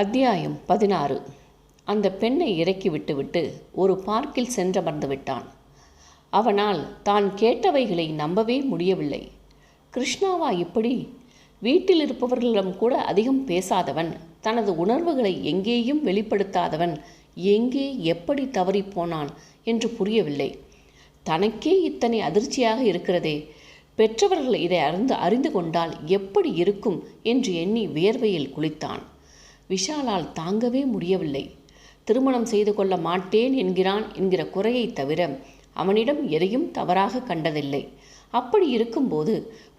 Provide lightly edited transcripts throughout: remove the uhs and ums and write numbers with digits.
அத்தியாயம் 16. அந்த பெண்ணை இறக்கி விட்டுவிட்டு ஒரு பார்க்கில் சென்றமர்ந்து விட்டான். அவனால் தான் கேட்டவைகளை நம்பவே முடியவில்லை. கிருஷ்ணாவா இப்படி? வீட்டில் இருப்பவர்களிடம் கூட அதிகம் பேசாதவன், தனது உணர்வுகளை எங்கேயும் வெளிப்படுத்தாதவன் எங்கே எப்படி தவறிப்போனான் என்று புரியவில்லை. தனக்கே இத்தனை அதிர்ச்சியாக இருக்கிறதே, பெற்றவர்கள் இதை அறிந்து கொண்டால் எப்படி இருக்கும் என்று எண்ணி வியர்வையில் குளித்தான். விஷாலால் தாங்கவே முடியவில்லை. திருமணம் செய்து கொள்ள மாட்டேன் என்கிற குறையை தவிர அவனிடம் எதையும் தவறாக கண்டதில்லை. அப்படி இருக்கும்போது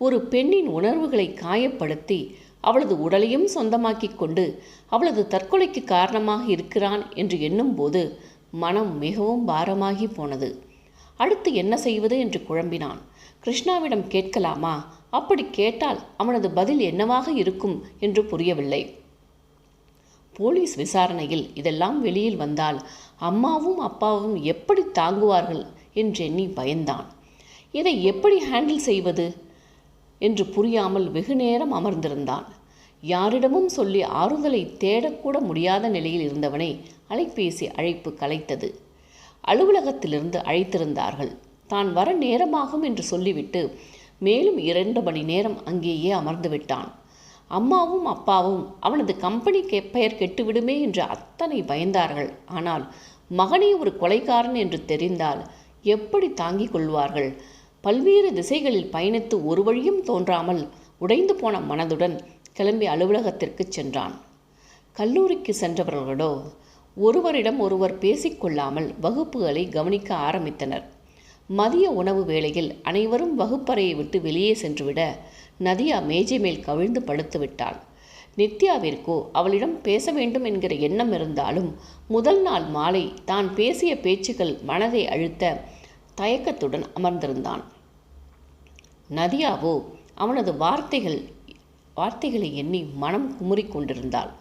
ஒரு பெண்ணின் உணர்வுகளை காயப்படுத்தி அவளது உடலையும் சொந்தமாக்கி கொண்டு அவளது தற்கொலைக்கு காரணமாக இருக்கிறான் என்று எண்ணும்போது மனம் மிகவும் பாரமாகி போனது. அடுத்து என்ன செய்வது என்று குழம்பினான். கிருஷ்ணாவிடம் கேட்கலாமா? அப்படி கேட்டால் அவனது பதில் என்னவாக இருக்கும் என்று புரியவில்லை. போலீஸ் விசாரணையில் இதெல்லாம் வெளியில் வந்தால் அம்மாவும் அப்பாவும் எப்படி தாங்குவார்கள் என்றெண்ணி பயந்தான். இதை எப்படி ஹேண்டில் செய்வது என்று புரியாமல் வெகு நேரம் அமர்ந்திருந்தான். யாரிடமும் சொல்லி ஆறுதலை தேடக்கூட முடியாத நிலையில் இருந்தவனை அலைபேசி அழைப்பு கலைத்தது. அலுவலகத்திலிருந்து அழைத்திருந்தார்கள். தான் வர நேரமாகும் என்று சொல்லிவிட்டு மேலும் 2 மணி நேரம் அங்கேயே அமர்ந்து விட்டான். அம்மாவும் அப்பாவும் அவனது கம்பெனி பெயர் கெட்டுவிடுமே என்று அத்தனை பயந்தார்கள். ஆனால் மகனே ஒரு கொலைகாரன் என்று தெரிந்தால் எப்படி தாங்கிக் கொள்வார்கள்? பல்வேறு திசைகளில் பயணித்து ஒரு வழியும் தோன்றாமல் உடைந்து போன மனதுடன் கிளம்பி அலுவலகத்திற்கு சென்றான். கல்லூரிக்கு சென்றவர்களோ ஒருவரிடம் ஒருவர் பேசிக்கொள்ளாமல் வகுப்புகளை கவனிக்க ஆரம்பித்தனர். மதிய உணவு வேளையில் அனைவரும் வகுப்பறையை விட்டு வெளியே சென்றுவிட நதியா மேஜை மேல் கவிழ்ந்து படுத்து விட்டாள். நித்யாவிற்கோ அவளிடம் பேச வேண்டும் என்கிற எண்ணம் இருந்தாலும் முதல் நாள் மாலை தான் பேசிய பேச்சுக்கள் மனதை அழுத்த தயக்கத்துடன் அமர்ந்திருந்தான். நதியாவோ அவனது வார்த்தைகளை எண்ணி மனம் குமுறிக் கொண்டிருந்தாள்.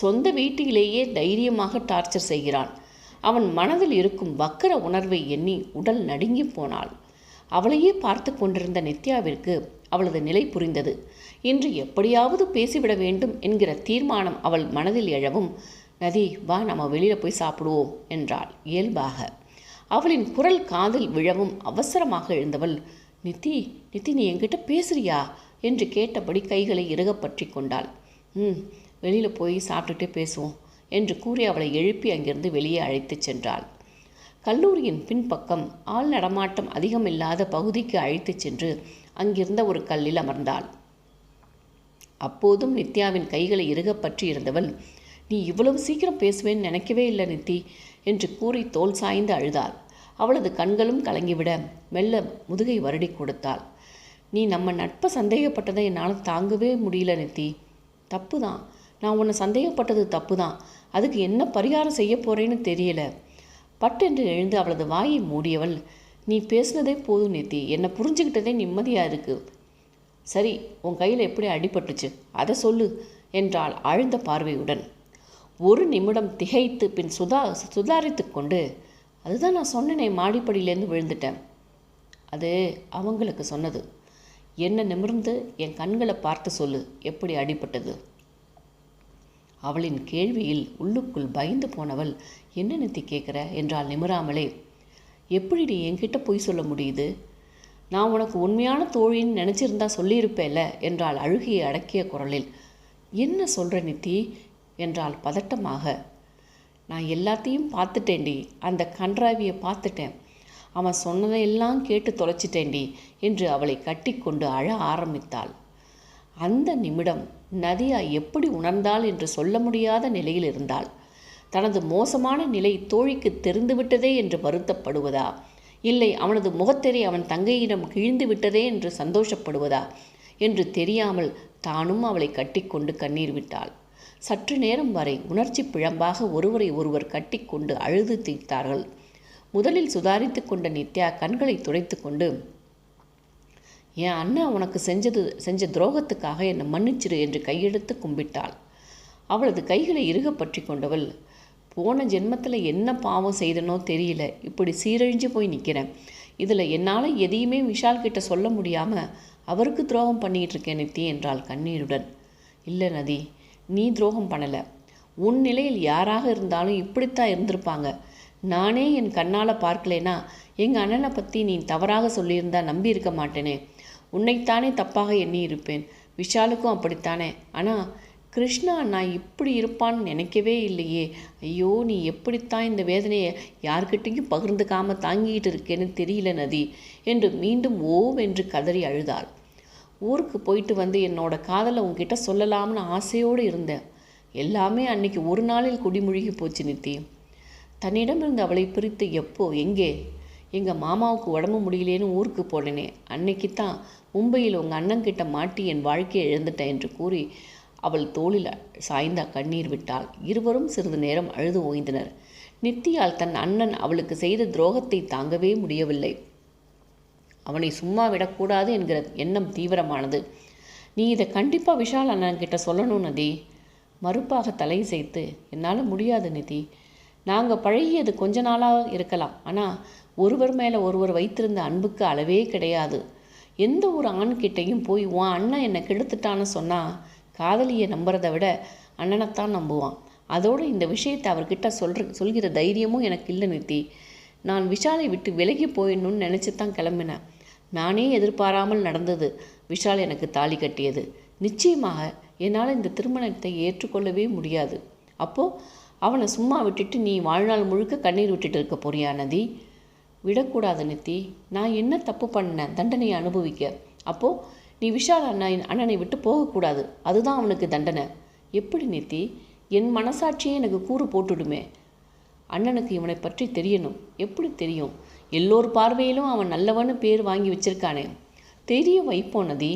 சொந்த வீட்டிலேயே தைரியமாக டார்ச்சர் செய்கிறான். அவன் மனதில் இருக்கும் வக்கர உணர்வை எண்ணி உடல் நடுங்கி போனாள். அவளையே பார்த்து கொண்டிருந்த நித்யாவிற்கு அவளது நிலை புரிந்தது. இன்று எப்படியாவது பேசிவிட வேண்டும் என்கிற தீர்மானம் அவள் மனதில் எழவும், நதி வா, நம்ம வெளியில் போய் சாப்பிடுவோம் என்றாள் இயல்பாக. அவளின் குரல் காதில் விழவும் அவசரமாக எழுந்தவள், நித்தி நீ என்கிட்ட பேசுறியா என்று கேட்டபடி கைகளை இறுக பற்றி கொண்டாள். வெளியில் போய் சாப்பிட்டுட்டே பேசுவோம் என்று கூறி அவளை எழுப்பி அங்கிருந்து வெளியே அழைத்துச் சென்றாள். கல்லூரியின் பின்பக்கம் ஆள் நடமாட்டம் அதிகமில்லாத பகுதிக்கு அழைத்துச் சென்று அங்கிருந்த ஒரு கல்லில் அமர்ந்தாள். அப்போதும் நித்யாவின் கைகளை இறுக பற்றி இருந்தவள், நீ இவ்வளவு சீக்கிரம் பேசுவேன்னு நினைக்கவே இல்லை நித்தி என்று கூறி தோல் சாய்ந்து அழுதாள். அவளது கண்களும் கலங்கிவிட மெல்ல முதுகை வருடி கொடுத்தாள். நீ நம்ம நட்பை சந்தேகப்பட்டதை என்னால் தாங்கவே முடியல நித்தி. தப்பு தான், நான் உன்னை சந்தேகப்பட்டது தப்பு தான். அதுக்கு என்ன பரிகாரம் செய்ய போகிறேன்னு தெரியல. பட்டென்று எழுந்து அவளது வாயை மூடியவள், நீ பேசுனதே போதும் நித்தி, என்னை புரிஞ்சுக்கிட்டதே நிம்மதியாக இருக்குது. சரி, உன் கையில் எப்படி அடிபட்டுச்சு அதை சொல்லு என்றாள் ஆழ்ந்த பார்வையுடன். ஒரு நிமிடம் திகைத்து பின் சுதாரித்து கொண்டு, அதுதான் நான் சொன்னேனே, மாடிப்படியிலேருந்து விழுந்துட்டேன். அது அவங்களுக்கு சொன்னது. என்ன நிமிர்ந்து என் கண்களை பார்த்து சொல்லு, எப்படி அடிபட்டது. அவளின் கேள்வியில் உள்ளுக்குள் பயந்து போனவள், என்ன நித்தி கேட்குற என்றால் நிமிராமலே, எப்படி நீ என்கிட்ட பொய் சொல்ல முடியுது? நான் உனக்கு உண்மையான தோழின்னு நினச்சிருந்தா சொல்லியிருப்பேல என்றால் அழுகியை அடக்கிய குரலில். என்ன சொல்கிற நித்தி என்றால் பதட்டமாக. நான் எல்லாத்தையும் பார்த்துட்டேன்டி, அந்த கன்றாவியை பார்த்துட்டேன். அவன் சொன்னதையெல்லாம் கேட்டு தொலைச்சிட்டேன்டி என்று அவளை கட்டி கொண்டு அழ ஆரம்பித்தாள். அந்த நிமிடம் நதியா எப்படி உணர்ந்தாள் என்று சொல்ல முடியாத நிலையில் இருந்தாள். தனது மோசமான நிலை தோழிக்கு தெரிந்துவிட்டதே என்று வருத்தப்படுவதா, இல்லை அவனது முகத்தெறி அவன் தங்கையிடம் கிழிந்து விட்டதே என்று சந்தோஷப்படுவதா என்று தெரியாமல் தானும் அவளை கட்டிக்கொண்டு கண்ணீர் விட்டாள். சற்று நேரம் வரை உணர்ச்சி பிழம்பாக ஒருவரை ஒருவர் கட்டிக்கொண்டு அழுது தீர்த்தார்கள். முதலில் சுதாரித்து கொண்ட நித்யா கண்களை துடைத்து கொண்டு, என் அண்ணன் உனக்கு செஞ்ச துரோகத்துக்காக என்னை மன்னிச்சிரு என்று கையெடுத்து கும்பிட்டாள். அவளது கைகளை இறுக பற்றி கொண்டவள், போன ஜென்மத்தில் என்ன பாவம் செய்தனோ தெரியல, இப்படி சீரழிஞ்சு போய் நிற்கிறேன். இதில் என்னால் எதையுமே விஷால் கிட்ட சொல்ல முடியாமல் அவருக்கு துரோகம் பண்ணிகிட்டு இருக்கேன் நித்தி என்றாள் கண்ணீருடன். இல்லை நதி, நீ துரோகம் பண்ணலை. உன் நிலையில் யாராக இருந்தாலும் இப்படித்தான் இருந்திருப்பாங்க. நானே என் கண்ணால் பார்க்கலேனா எங்கள் அண்ணனை பற்றி நீ தவறாக சொல்லியிருந்தா நம்பி இருக்க மாட்டேனே. உன்னைத்தானே தப்பாக எண்ணி இருப்பேன். விஷாலுக்கும் அப்படித்தானே. ஆனால் கிருஷ்ணா நான் இப்படி இருப்பான்னு நினைக்கவே இல்லையே. ஐயோ, நீ எப்படித்தான் இந்த வேதனையை யார்கிட்டையும் பகிர்ந்துக்காமல் தாங்கிட்டு இருக்கேன்னு தெரியல நதி என்று மீண்டும் ஓவென்று கதறி அழுதாள். ஊருக்கு போயிட்டு வந்து என்னோட காதலை உன்கிட்ட சொல்லலாம்னு ஆசையோடு இருந்தேன். எல்லாமே அன்னைக்கு ஒரு நாளில் குடிமூழ்கி போச்சு நித்தி. தன்னிடமிருந்து அவளை பிரித்து எப்போ எங்கே? எங்கள் மாமாவுக்கு உடம்பு முடியலேன்னு ஊருக்கு போனேனே, அன்னைக்கு தான் மும்பையில் உங்கள் அண்ணன்கிட்ட மாட்டி என் வாழ்க்கையை இழந்துட்டேன் என்று கூறி அவள் தோளில் சாய்ந்தா கண்ணீர் விட்டாள். இருவரும் சிறிது நேரம் அழுது ஓய்ந்தனர். நித்தியால் தன் அண்ணன் அவளுக்கு செய்த துரோகத்தை தாங்கவே முடியவில்லை. அவனை சும்மா விடக்கூடாது என்கிற எண்ணம் தீவிரமானது. நீ இதை கண்டிப்பாக விஷால் அண்ணன்கிட்ட சொல்லணும் நதி. மறுப்பாக தலை செய்து, என்னால் முடியாது நிதி. நாங்கள் பழகியது கொஞ்ச நாளாக இருக்கலாம், ஆனால் ஒருவர் மேலே ஒருவர் வைத்திருந்த அன்புக்கு அளவே கிடையாது. எந்த ஒரு ஆண்கிட்டையும் போய் உன் அண்ணன் என்னை கெடுத்துட்டான்னு சொன்னால் காதலியை நம்புறதை விட அண்ணனைத்தான் நம்புவான். அதோடு இந்த விஷயத்தை அவர்கிட்ட சொல்கிற தைரியமும் எனக்கு இல்லை நித்தி. நான் விஷாலை விட்டு விலகி போயிடணும்னு நினச்சி தான் கிளம்பினேன். நானே எதிர்பாராமல் நடந்தது விஷால் எனக்கு தாலி கட்டியது. நிச்சயமாக என்னால் இந்த திருமணத்தை ஏற்றுக்கொள்ளவே முடியாது. அப்போது அவனை சும்மா விட்டுட்டு நீ வாழ்நாள் முழுக்க கண்ணீர் விட்டுட்டு இருக்க போறியா நதி? விடக்கூடாது நித்தி. நான் என்ன தப்பு பண்ணேன் தண்டனையை அனுபவிக்க? அப்போது நீ விஷால் அண்ணனை விட்டு போகக்கூடாது, அதுதான் அவனுக்கு தண்டனை. எப்படி நித்தி? என் மனசாட்சியே எனக்கு கூறு போட்டுடுமே. அண்ணனுக்கு இவனை பற்றி தெரியணும். எப்படி தெரியும்? எல்லோர் பார்வையிலும் அவன் நல்லவன்னு பேர் வாங்கி வச்சிருக்கானே. தெரிய வைப்போம் நதி.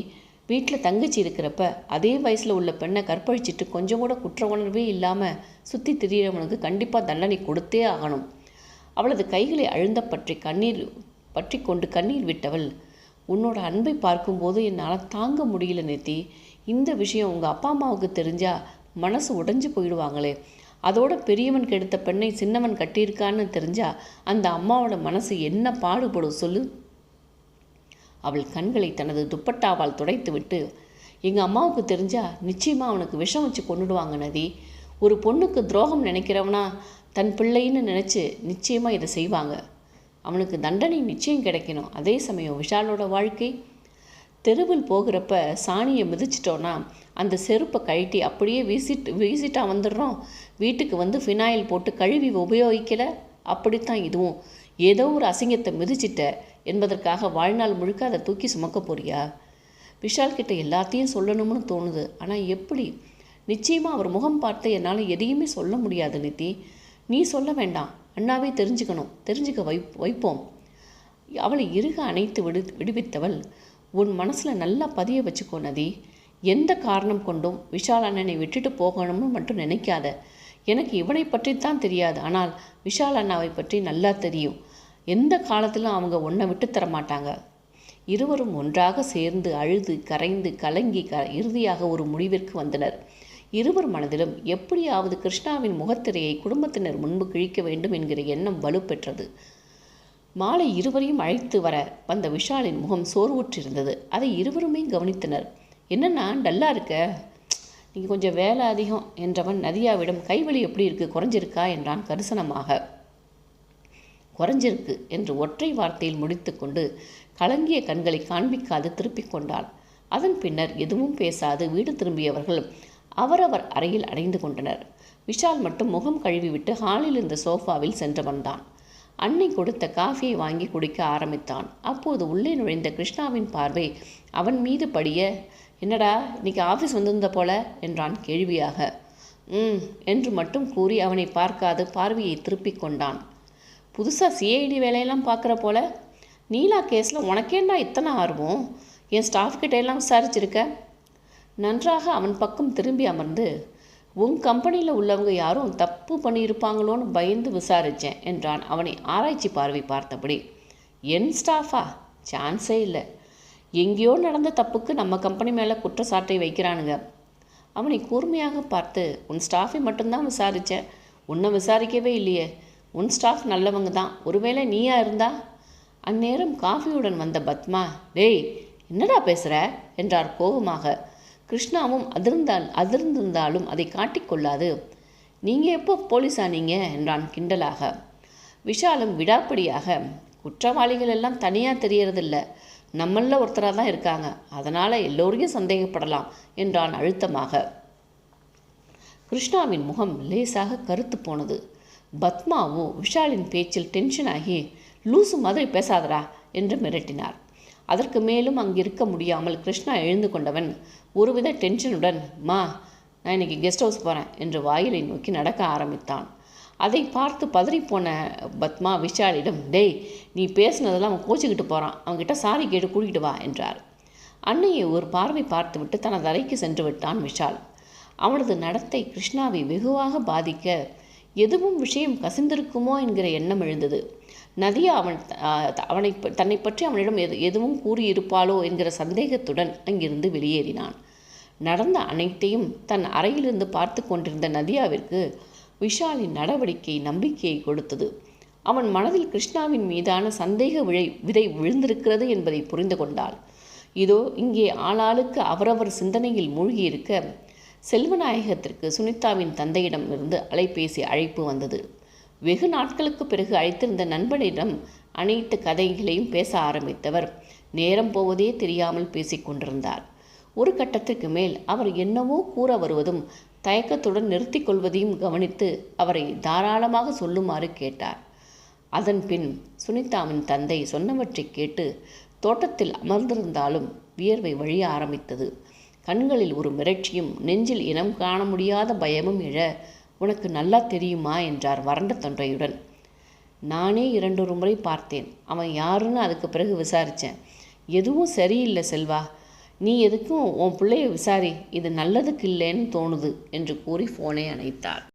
வீட்டில் தங்கச்சி இருக்கிறப்ப அதே வயசில் உள்ள பெண்ணை கற்பழிச்சிட்டு கொஞ்சம் கூட குற்ற உணர்வே இல்லாமல் சுற்றி திரியிறவனுக்கு கண்டிப்பாக தண்டனை கொடுத்தே ஆகணும். அவளது கைகளை அழுந்த பற்றி கொண்டு கண்ணீர் விட்டவள், உன்னோட அன்பை பார்க்கும்போது என்னால் தாங்க முடியல நித்தி. இந்த விஷயம் உங்கள் அப்பா அம்மாவுக்கு தெரிஞ்சால் மனசு உடைஞ்சு போயிடுவாங்களே. அதோட பெரியவன் கெடுத்த பெண்ணை சின்னவன் கட்டியிருக்கான்னு தெரிஞ்சா அந்த அம்மாவோட மனசு என்ன பாடுபடும் சொல்லு. அவள் கண்களை தனது துப்பட்டாவால் துடைத்து விட்டு, எங்கள் அம்மாவுக்கு தெரிஞ்சா நிச்சயமாக அவனுக்கு விஷம் வச்சு கொண்டுடுவாங்க நதி. ஒரு பொண்ணுக்கு துரோகம் நினைக்கிறவனா தன் பிள்ளைன்னு நினச்சி நிச்சயமாக இதை செய்வாங்க. அவனுக்கு தண்டனை நிச்சயம் கிடைக்கணும். அதே சமயம் விஷாலோட வாழ்க்கை, தெருவில் போகிறப்ப சாணியை மிதிச்சிட்டோன்னா அந்த செருப்பை கழட்டி அப்படியே வீசிட்டா வந்துடுறோம். வீட்டுக்கு வந்து ஃபினாயில் போட்டு கழுவி உபயோகிக்கலை. அப்படித்தான் இதுவும். ஏதோ ஒரு அசிங்கத்தை மிதிச்சிட்ட என்பதற்காக வாழ்நாள் முழுக்க அதை தூக்கி சுமக்க போறியா? விஷால்கிட்ட எல்லாத்தையும் சொல்லணும்னு தோணுது. ஆனால் எப்படி? நிச்சயமாக அவர் முகம் பார்த்து என்னால் எதையுமே சொல்ல முடியாது நித்தி. நீ சொல்ல வேண்டாம், அண்ணாவே தெரிஞ்சுக்க வைப்போம். அவளை இறுக அணைத்து விடுவித்தவள், உன் மனசில் நல்லா பதிய வச்சுக்கோ நதி. எந்த காரணம் கொண்டும் விஷால் அண்ணனை விட்டுட்டு போகணும்னு மட்டும் நினைக்காத. எனக்கு இவனை பற்றித்தான் தெரியாது, ஆனால் விஷால் அண்ணாவை பற்றி நல்லா தெரியும். எந்த காலத்திலும் அவங்க ஒன்றை விட்டு தரமாட்டாங்க. இருவரும் ஒன்றாக சேர்ந்து அழுது கரைந்து கலங்கி இறுதியாக ஒரு முடிவிற்கு வந்தனர். இருவர் மனதிலும் எப்படியாவது கிருஷ்ணாவின் முகத்திரையை குடும்பத்தினர் முன்பு கிழிக்க வேண்டும் என்கிற எண்ணம் வலுப்பெற்றது. மாலை இருவரையும் அழைத்து வர வந்த விஷாலின் முகம் சோர்வுற்றிருந்தது. அதை இருவருமே கவனித்தனர். என்னன்னா டல்லாக இருக்க? நீங்கள் கொஞ்சம் வேலை அதிகம் என்றவன் நதியாவிடம் கைவலி எப்படி இருக்குது, குறைஞ்சிருக்கா என்றான் கரிசனமாக. குறைஞ்சிருக்கு என்று ஒற்றை வார்த்தையில் முடித்து கொண்டு கலங்கிய கண்களை காண்பிக்காது திருப்பிக் கொண்டாள். அதன் பின்னர் எதுவும் பேசாது வீடு திரும்பியவர்கள் அவரவர் அறையில் அடைந்து கொண்டனர். விஷால் மட்டும் முகம் கழுவிவிட்டு ஹாலில் இருந்த சோஃபாவில் சென்று வந்தான். அன்னை கொடுத்த காஃபியை வாங்கி குடிக்க ஆரம்பித்தான். அப்போது உள்ளே நுழைந்த கிருஷ்ணாவின் பார்வை அவன் மீது படிய, என்னடா இன்னைக்கு ஆஃபீஸ் வந்திருந்த போல என்றான் கேள்வியாக. என்று மட்டும் கூறி அவனை பார்க்காது பார்வையை திருப்பிக் கொண்டான். புதுசாக சிஐடி வேலையெல்லாம் பார்க்குற போல. நீலா கேஸில் உனக்கேண்டா இத்தனை ஆர்வம்? என் ஸ்டாஃப்கிட்ட எல்லாம் விசாரிச்சிருக்க? நன்றாக அவன் பக்கம் திரும்பி அமர்ந்து, உன் கம்பெனியில் உள்ளவங்க யாரும் தப்பு பண்ணியிருப்பாங்களோன்னு பயந்து விசாரித்தேன் என்றான் அவனை ஆராய்ச்சி பார்வை பார்த்தபடி. என் ஸ்டாஃபா? சான்ஸே இல்லை. எங்கேயோ நடந்த தப்புக்கு நம்ம கம்பெனி மேலே குற்றச்சாட்டை வைக்கிறானுங்க. அவனை கூர்மையாக பார்த்து, உன் ஸ்டாஃபை மட்டும்தான் விசாரித்தேன், உன்னை விசாரிக்கவே இல்லையே. உன் ஸ்டாஃப் நல்லவங்க தான், ஒருவேளை நீயா இருந்தா? அந்நேரம் காஃபியுடன் வந்த பத்மா, டேய் என்னடா பேசுகிற என்றார் கோபமாக. கிருஷ்ணாவும் அதிர்ந்திருந்தாலும் அதை காட்டிக்கொள்ளாது, நீங்கள் எப்போ போலீஸ் ஆனீங்க என்றான் கிண்டலாக. விஷாலும் விடாப்பிடியாக, குற்றவாளிகள் எல்லாம் தனியாக தெரியறதில்ல, நம்மள ஒருத்தராக தான் இருக்காங்க, அதனால் எல்லோரையும் சந்தேகப்படலாம் என்றான் அழுத்தமாக. கிருஷ்ணாவின் முகம் லேசாக கருத்து போனது. பத்மாவோ விஷாலின் பேச்சில் டென்ஷன் ஆகி, லூசு மாதிரி பேசாதரா என்று மிரட்டினார். அதற்கு மேலும் அங்கிருக்க முடியாமல் கிருஷ்ணா எழுந்து கொண்டவன் ஒருவித டென்ஷனுடன், மா நான் இன்னைக்கு கெஸ்ட் ஹவுஸ் போகிறேன் என்று வாயிலை நோக்கி நடக்க ஆரம்பித்தான். அதை பார்த்து பதறிப்போன பத்மா விஷாலிடம், டேய் நீ பேசுனதெல்லாம் அவன் கோச்சிக்கிட்டு போகிறான், அவன்கிட்ட சாரி கேட்டு கூட்டிகிட்டு வா என்றார். அன்னையை ஒரு பார்வை பார்த்துவிட்டு தனது அறைக்கு சென்று விட்டான் விஷால். அவனது நடத்தை கிருஷ்ணாவை வெகுவாக பாதிக்க எதுவும் விஷயம் கசிந்திருக்குமோ என்கிற எண்ணம் எழுந்தது. நதியா தன்னை பற்றி அவனிடம் எதுவும் கூறியிருப்பாளோ என்கிற சந்தேகத்துடன் அங்கிருந்து வெளியேறினான். நடந்த அனைத்தையும் தன் அறையிலிருந்து பார்த்து கொண்டிருந்த நதியாவிற்கு விஷாலின் நடவடிக்கை நம்பிக்கையை கொடுத்தது. அவன் மனதில் கிருஷ்ணாவின் மீதான சந்தேக விதை விழுந்திருக்கிறது என்பதை புரிந்து கொண்டாள். இதோ இங்கே ஆளாளுக்கு அவரவர் சிந்தனையில் மூழ்கியிருக்க செல்வநாயகத்திற்கு சுனிதாவின் தந்தையிடம் இருந்து அலைபேசி அழைப்பு வந்தது. வெகு நாட்களுக்கு பிறகு அழைத்திருந்த நண்பனிடம் அனைத்து கதைகளையும் பேச ஆரம்பித்தவர் நேரம் போவதே தெரியாமல் பேசிக்கொண்டிருந்தார். ஒரு கட்டத்திற்கு மேல் அவர் என்னவோ கூற வருவதும் தயக்கத்துடன் நிறுத்தி கொள்வதையும் கவனித்து அவரை தாராளமாக சொல்லுமாறு கேட்டார். அதன் பின் சுனிதாவின் தந்தை சொன்னவற்றை கேட்டு தோட்டத்தில் அமர்ந்திருந்தாலும் வியர்வை வழிய ஆரம்பித்தது. கண்களில் ஒரு மிரட்சியும் நெஞ்சில் இனம் காண முடியாத பயமும் எழ, உனக்கு நல்லா தெரியுமா என்றார் வறண்ட தொண்டையுடன். நானே 2 முறை பார்த்தேன். அவன் யாருன்னு அதுக்கு பிறகு விசாரித்தேன். எதுவும் சரியில்லை செல்வா, நீ எதுக்கும் உன் பிள்ளைய விசாரி, இது நல்லதுக்கு இல்லைன்னு தோணுது என்று கூறி ஃபோனை அணைத்தார்.